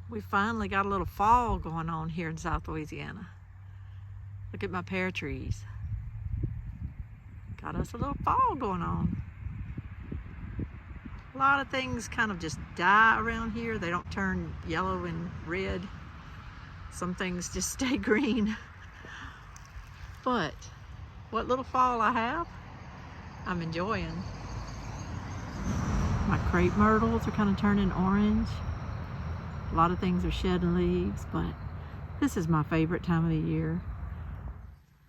We finally got a little fall going on here in South Louisiana. Look at my pear trees. Got us a little fall going on. A lot of things kind of just die around here. They don't turn yellow and red. Some things just stay green. But what little fall I have, I'm enjoying. My crepe myrtles are kind of turning orange. A lot of things are shedding leaves, but this is my favorite time of the year.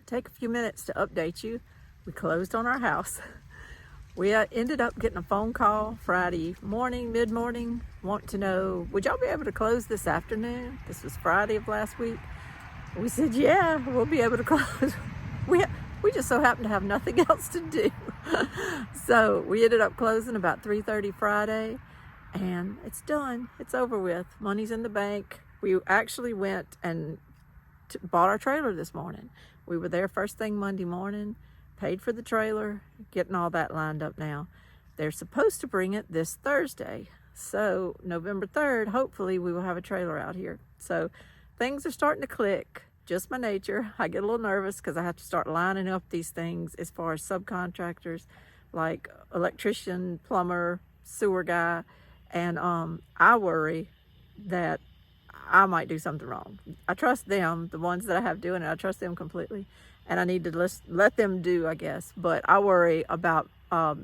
Take a few minutes to update you. We closed on our house. We ended up getting a phone call Friday morning, mid-morning, wanting to know, would y'all be able to close this afternoon? This was Friday of last week. We said, yeah, we'll be able to close. We just so happened to have nothing else to do. So we ended up closing about 3:30 Friday, and it's done. It's over with. Money's in the bank. We actually went and bought our trailer this morning. We were there first thing Monday morning, paid for the trailer, getting all that lined up now. They're supposed to bring it this Thursday. So November 3rd, hopefully we will have a trailer out here. So things are starting to click. Just my nature. I get a little nervous because I have to start lining up these things as far as subcontractors, like electrician, plumber, sewer guy. And I worry that I might do something wrong. I trust them, the ones that I have doing it, I trust them completely. And I need to let them do, I guess. But I worry about,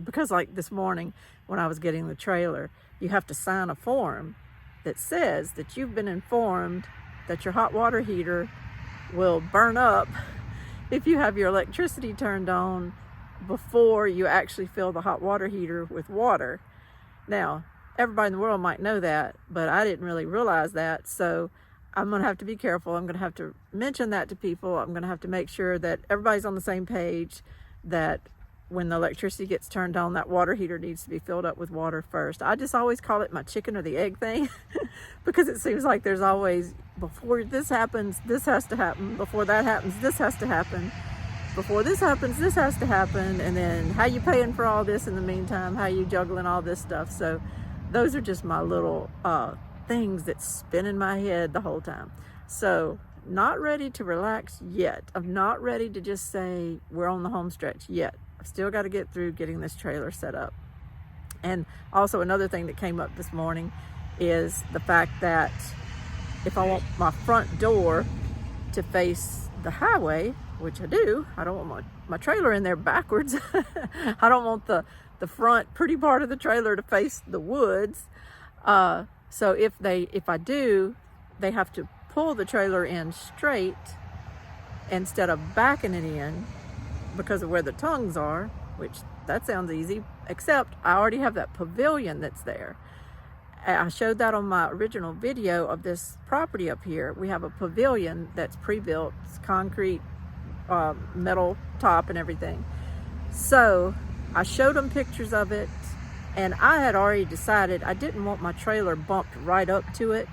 because like this morning when I was getting the trailer, you have to sign a form that says that you've been informed that your hot water heater will burn up if you have your electricity turned on before you actually fill the hot water heater with water. Now, everybody in the world might know that, but I didn't really realize that. So I'm going to have to be careful. I'm going to have to mention that to people. I'm going to have to make sure that everybody's on the same page, that when the electricity gets turned on, that water heater needs to be filled up with water first. I just always call it my chicken or the egg thing because it seems like there's always, before this happens, this has to happen. Before that happens, this has to happen. Before this happens, this has to happen. And then how you paying for all this in the meantime? How you juggling all this stuff? So those are just my little things that spin in my head the whole time. So not ready to relax yet. I'm not ready to just say we're on the home stretch yet. I've still got to get through getting this trailer set up. And also another thing that came up this morning is the fact that if I want my front door to face the highway, which I do, I don't want my trailer in there backwards. I don't want the front pretty part of the trailer to face the woods. So if I do, they have to pull the trailer in straight instead of backing it in because of where the tongues are, which that sounds easy, except I already have that pavilion that's there. I showed that on my original video of this property up here. We have a pavilion that's pre-built. It's concrete, metal top and everything. So I showed them pictures of it, and I had already decided I didn't want my trailer bumped right up to it.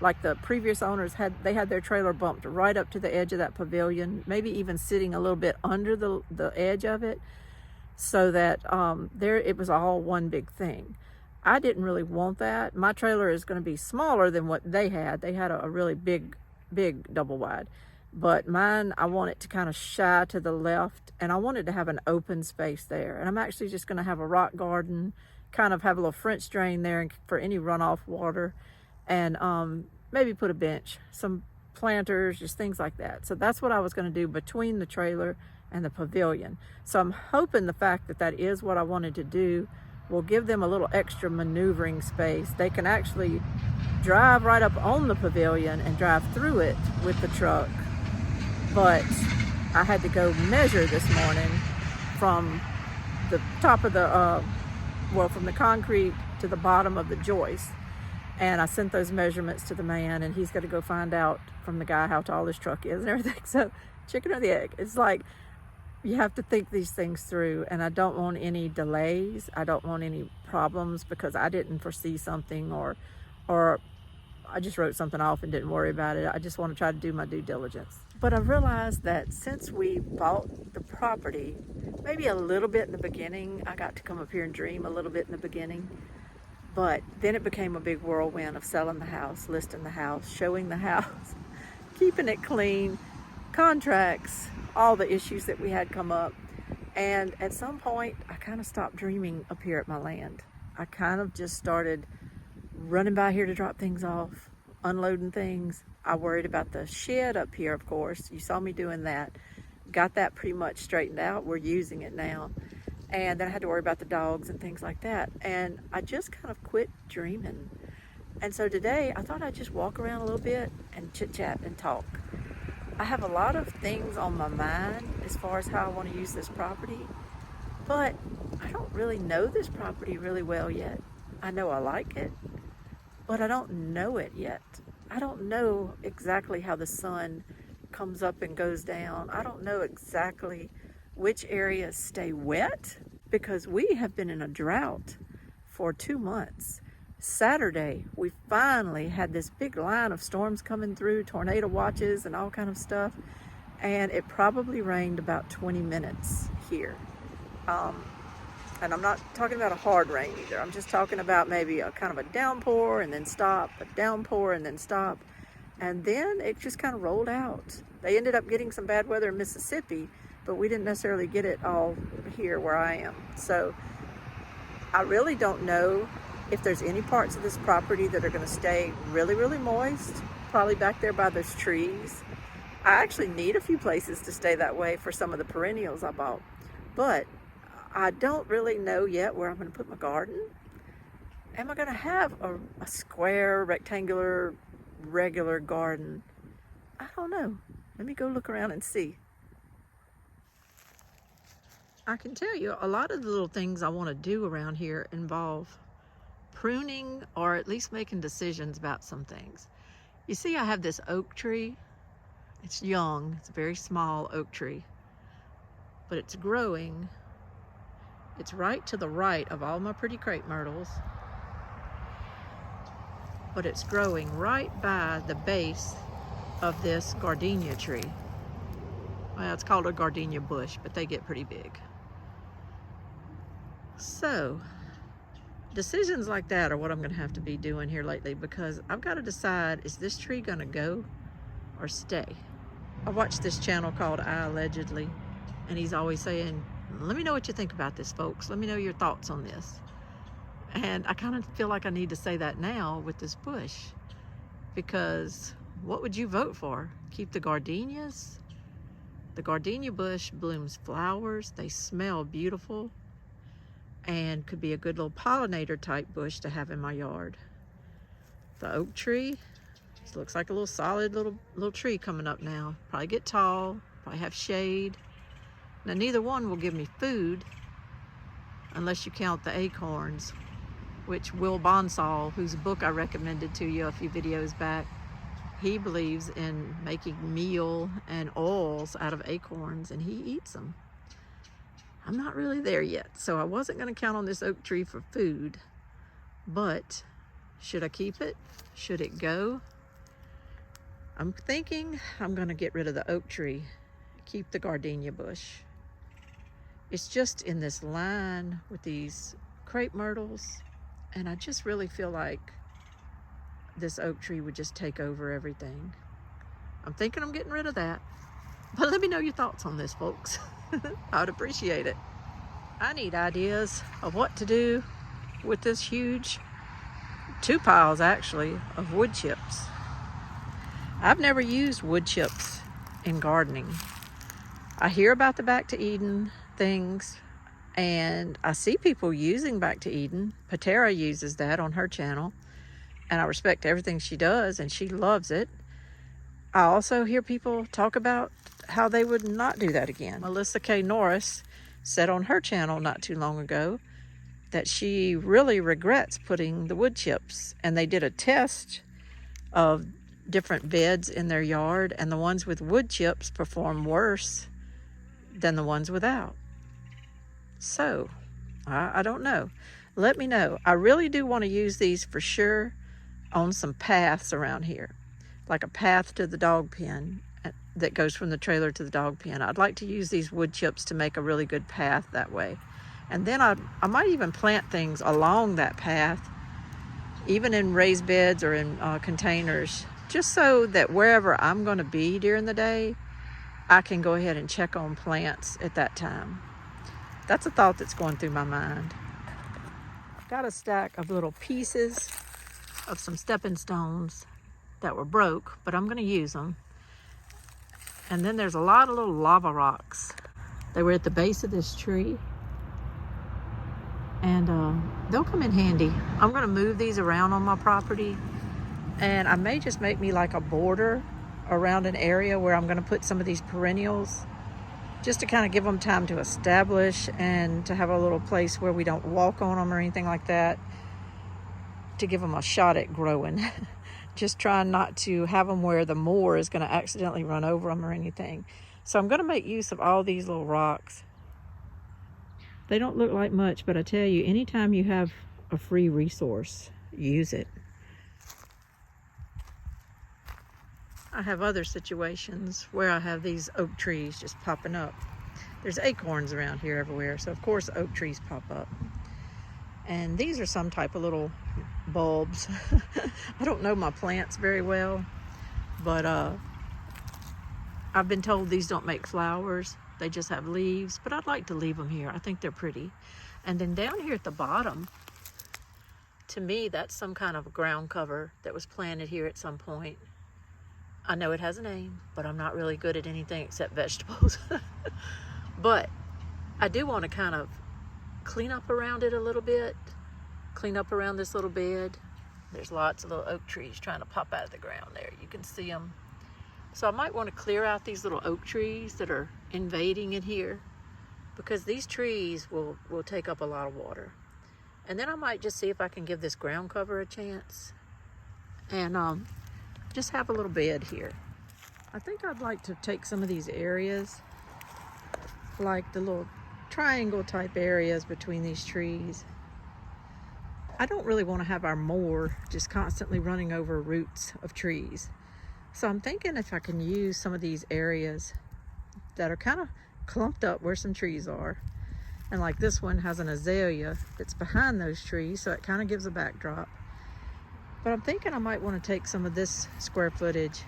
Like the previous owners they had their trailer bumped right up to the edge of that pavilion, maybe even sitting a little bit under the edge of it, so that it was all one big thing. I didn't really want that. My trailer is going to be smaller than what they had. They had a really big double wide. But mine, I want it to kind of shy to the left, and I wanted to have an open space there. And I'm actually just going to have a rock garden, kind of have a little French drain there for any runoff water, and maybe put a bench, some planters, just things like that. So that's what I was going to do between the trailer and the pavilion. So I'm hoping the fact that that is what I wanted to do will give them a little extra maneuvering space. They can actually drive right up on the pavilion and drive through it with the truck. But I had to go measure this morning from the top of the, from the concrete to the bottom of the joist. And I sent those measurements to the man, and he's got to go find out from the guy how tall this truck is and everything. So chicken or the egg. It's like, you have to think these things through, and I don't want any delays. I don't want any problems because I didn't foresee something or I just wrote something off and didn't worry about it. I just want to try to do my due diligence. But I realized that since we bought the property, maybe a little bit in the beginning, I got to come up here and dream a little bit in the beginning, But then it became a big whirlwind of selling the house, listing the house, showing the house, keeping it clean, contracts, all the issues that we had come up. And at some point, I kind of stopped dreaming up here at my land. I kind of just started running by here to drop things off, unloading things. I worried about the shed up here, of course. You saw me doing that. Got that pretty much straightened out. We're using it now. And then I had to worry about the dogs and things like that. And I just kind of quit dreaming. And so today I thought I'd just walk around a little bit and chit chat and talk. I have a lot of things on my mind as far as how I want to use this property, but I don't really know this property really well yet. I know I like it, but I don't know it yet. I don't know exactly how the sun comes up and goes down. I don't know exactly which areas stay wet, because we have been in a drought for 2 months. Saturday, we finally had this big line of storms coming through, tornado watches and all kind of stuff, and it probably rained about 20 minutes here. And I'm not talking about a hard rain either. I'm just talking about maybe a kind of a downpour and then stop, a downpour and then stop, and then it just kind of rolled out. They ended up getting some bad weather in Mississippi, but we didn't necessarily get it all here where I am. So I really don't know if there's any parts of this property that are going to stay really, really moist, probably back there by those trees. I actually need a few places to stay that way for some of the perennials I bought, but I don't really know yet where I'm going to put my garden. Am I going to have a square, rectangular, regular garden? I don't know. Let me go look around and see. I can tell you a lot of the little things I want to do around here involve pruning, or at least making decisions about some things. You see, I have this oak tree. It's young. It's a very small oak tree, but it's growing. It's right to the right of all my pretty crepe myrtles, but it's growing right by the base of this gardenia tree. Well, it's called a gardenia bush, but they get pretty big. So decisions like that are what I'm going to have to be doing here lately, because I've got to decide, is this tree going to go or stay? I watched this channel called I Allegedly, and he's always saying, let me know what you think about this, folks. Let me know your thoughts on this. And I kind of feel like I need to say that now with this bush, because what would you vote for? Keep the gardenias? The gardenia bush blooms flowers. They smell beautiful and could be a good little pollinator type bush to have in my yard. The oak tree, it looks like a little solid little tree coming up now. Probably get tall, probably have shade. Now neither one will give me food unless you count the acorns, which Will Bonsall, whose book I recommended to you a few videos back, he believes in making meal and oils out of acorns, and he eats them. I'm not really there yet, so I wasn't going to count on this oak tree for food, but should I keep it? Should it go? I'm thinking I'm going to get rid of the oak tree, keep the gardenia bush. It's just in this line with these crepe myrtles, and I just really feel like this oak tree would just take over everything. I'm thinking I'm getting rid of that, but let me know your thoughts on this, folks. I'd appreciate it. I need ideas of what to do with this huge, 2 piles actually, of wood chips. I've never used wood chips in gardening. I hear about the Back to Eden things, and I see people using Back to Eden. Patera uses that on her channel, and I respect everything she does, and she loves it. I also hear people talk about how they would not do that again. Melissa K. Norris said on her channel not too long ago that she really regrets putting the wood chips, and they did a test of different beds in their yard, and the ones with wood chips perform worse than the ones without. So I don't know. Let me know. I really do want to use these for sure on some paths around here, like a path to the dog pen that goes from the trailer to the dog pen. I'd like to use these wood chips to make a really good path that way. And then I might even plant things along that path even in raised beds or in containers, just so that wherever I'm going to be during the day, I can go ahead and check on plants at that time. That's a thought that's going through my mind. I've got a stack of little pieces of some stepping stones that were broke, but I'm going to use them. And then there's a lot of little lava rocks. They were at the base of this tree, and they'll come in handy. I'm going to move these around on my property, and I may just make me like a border around an area where I'm going to put some of these perennials, just to kind of give them time to establish and to have a little place where we don't walk on them or anything like that, to give them a shot at growing. Just trying not to have them where the mower is going to accidentally run over them or anything. So I'm going to make use of all these little rocks. They don't look like much, but I tell you, anytime you have a free resource, use it. I have other situations where I have these oak trees just popping up. There's acorns around here everywhere, so of course oak trees pop up. And these are some type of little bulbs. I don't know my plants very well, but I've been told these don't make flowers. They just have leaves, but I'd like to leave them here. I think they're pretty. And then down here at the bottom, to me, that's some kind of a ground cover that was planted here at some point. I know it has a name, but I'm not really good at anything except vegetables. But I do want to kind of clean up around it a little bit, clean up around this little bed. There's lots of little oak trees trying to pop out of the ground there. You can see them. So I might want to clear out these little oak trees that are invading in here, because these trees will take up a lot of water. And then I might just see if I can give this ground cover a chance and just have a little bed here. I think I'd like to take some of these areas, like the little triangle type areas between these trees. I don't really want to have our mower just constantly running over roots of trees. So I'm thinking if I can use some of these areas that are kind of clumped up where some trees are. And like this one has an azalea that's behind those trees, so it kind of gives a backdrop. But I'm thinking I might want to take some of this square footage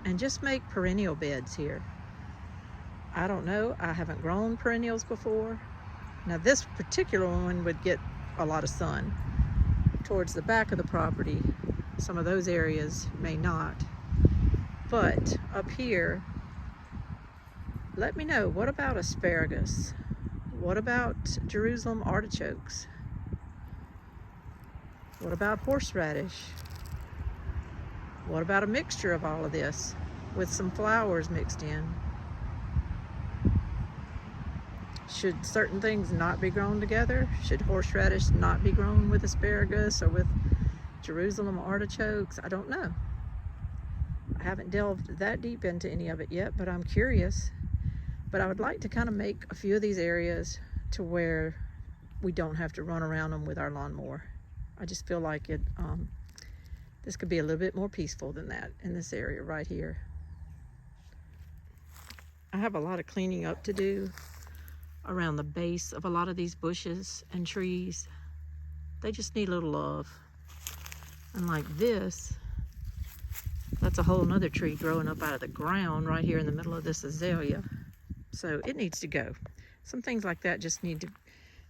and just make perennial beds here. I don't know, I haven't grown perennials before. Now this particular one would get a lot of sun towards the back of the property. Some of those areas may not. But up here, let me know, what about asparagus? What about Jerusalem artichokes? What about horseradish? What about a mixture of all of this with some flowers mixed in? Should certain things not be grown together? Should horseradish not be grown with asparagus or with Jerusalem artichokes? I don't know. I haven't delved that deep into any of it yet, but I'm curious. But I would like to kind of make a few of these areas to where we don't have to run around them with our lawnmower. I just feel like this could be a little bit more peaceful than that in this area right here. I have a lot of cleaning up to do around the base of a lot of these bushes and trees. They just need a little love. And like this, that's a whole nother tree growing up out of the ground right here in the middle of this azalea. So it needs to go. Some things like that just need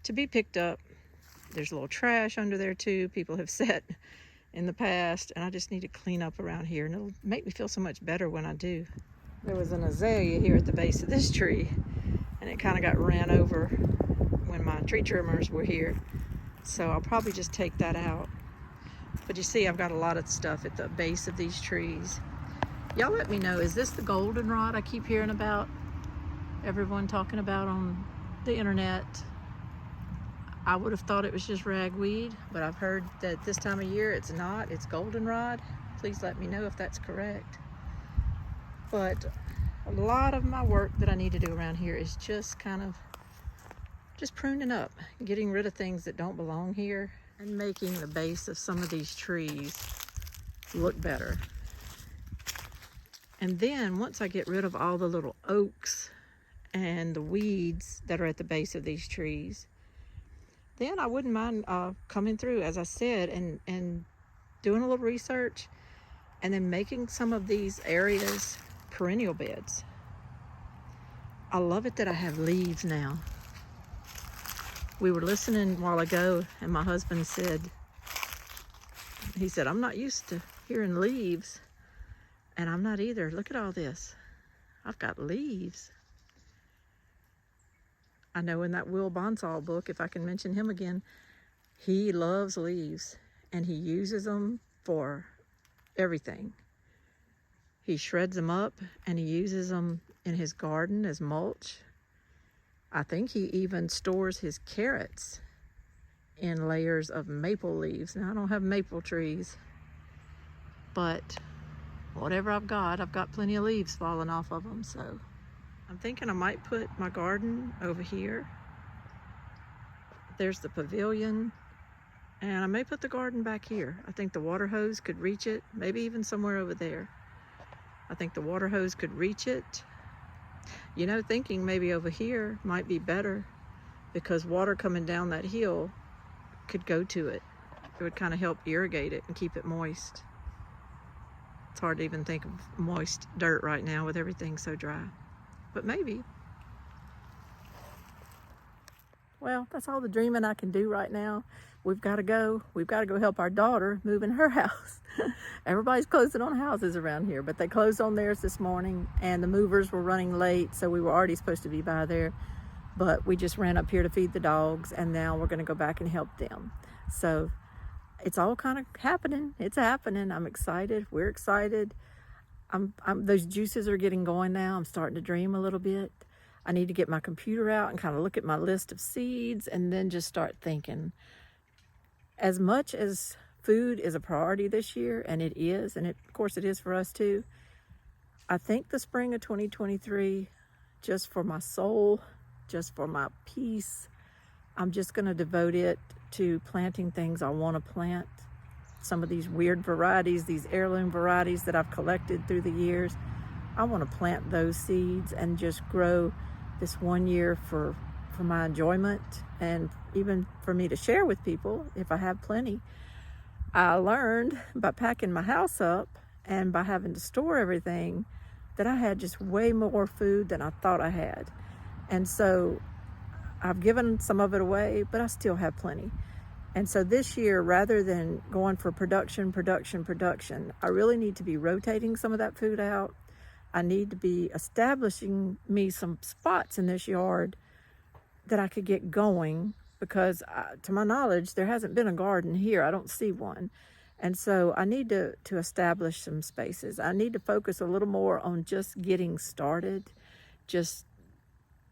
to be picked up. There's a little trash under there too. People have set in the past, and I just need to clean up around here, and it'll make me feel so much better when I do. There was an azalea here at the base of this tree, and it kind of got ran over when my tree trimmers were here. So I'll probably just take that out. But you see, I've got a lot of stuff at the base of these trees. Y'all let me know, is this the goldenrod I keep hearing about? Everyone talking about on the internet. I would have thought it was just ragweed, but I've heard that this time of year it's not, it's goldenrod. Please let me know if that's correct. But a lot of my work that I need to do around here is just kind of just pruning up, getting rid of things that don't belong here, and making the base of some of these trees look better. And then once I get rid of all the little oaks and the weeds that are at the base of these trees, then I wouldn't mind coming through, as I said, and doing a little research, and then making some of these areas perennial beds. I love it that I have leaves now. We were listening a while ago, and my husband said, I'm not used to hearing leaves, and I'm not either. Look at all this. I've got leaves. I know in that Will Bonsall book, if I can mention him again, he loves leaves, and he uses them for everything. He shreds them up, and he uses them in his garden as mulch. I think he even stores his carrots in layers of maple leaves. Now, I don't have maple trees, but whatever I've got plenty of leaves falling off of them. So I'm thinking I might put my garden over here. There's the pavilion, and I may put the garden back here. I think the water hose could reach it, maybe even somewhere over there. I think the water hose could reach it. You know, thinking maybe over here might be better, because water coming down that hill could go to it. It would kind of help irrigate it and keep it moist. It's hard to even think of moist dirt right now with everything so dry, but maybe. Well, that's all the dreaming I can do right now. We've got to go help our daughter move in her house. Everybody's closing on houses around here, but they closed on theirs this morning, and the movers were running late, so we were already supposed to be by there, but we just ran up here to feed the dogs, and now we're going to go back and help them. So it's all kind of happening. It's happening. I'm excited. We're excited. Those juices are getting going now. I'm starting to dream a little bit. I need to get my computer out and kind of look at my list of seeds, and then just start thinking. As much as food is a priority this year, and it is, and of course it is for us too, I think the spring of 2023, just for my soul, just for my peace, I'm just going to devote it to planting things I want to plant. Some of these weird varieties, these heirloom varieties that I've collected through the years, I want to plant those seeds and just grow this one year for my enjoyment, and even for me to share with people if I have plenty. I learned by packing my house up and by having to store everything that I had just way more food than I thought I had. And so I've given some of it away, but I still have plenty. And so this year, rather than going for production, I really need to be rotating some of that food out. I need to be establishing me some spots in this yard that I could get going, because to my knowledge, there hasn't been a garden here. I don't see one. And so I need to establish some spaces. I need to focus a little more on just getting started, just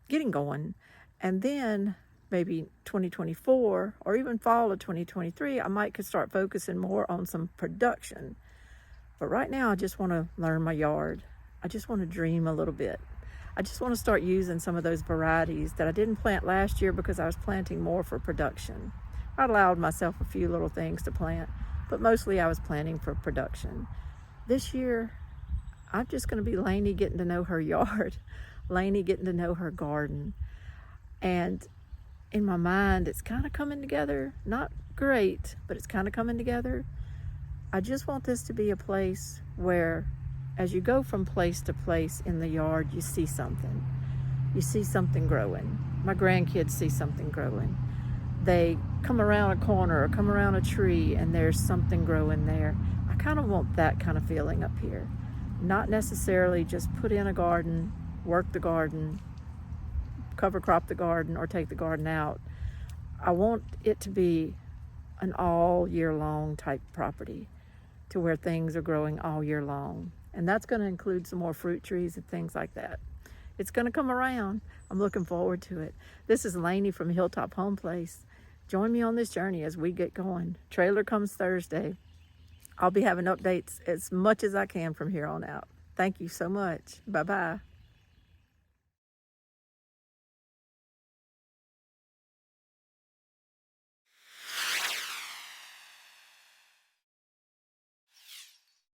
getting going. And then maybe 2024 or even fall of 2023, I could start focusing more on some production. But right now, I just want to learn my yard. I just want to dream a little bit. I just want to start using some of those varieties that I didn't plant last year because I was planting more for production. I allowed myself a few little things to plant, but mostly I was planting for production. This year, I'm just going to be Lainey getting to know her yard, Lainey getting to know her garden. And in my mind, it's kind of coming together. Not great, but it's kind of coming together. I just want this to be a place where, as you go from place to place in the yard, you see something. You see something growing. My grandkids see something growing. They come around a corner or come around a tree and there's something growing there. I kind of want that kind of feeling up here. Not necessarily just put in a garden, work the garden, cover crop the garden, or take the garden out. I want it to be an all year long type property, to where things are growing all year long. And that's going to include some more fruit trees and things like that. It's going to come around. I'm looking forward to it. This is Lainey from Hilltop Homeplace. Join me on this journey as we get going. Trailer comes Thursday. I'll be having updates as much as I can from here on out. Thank you so much. Bye-bye.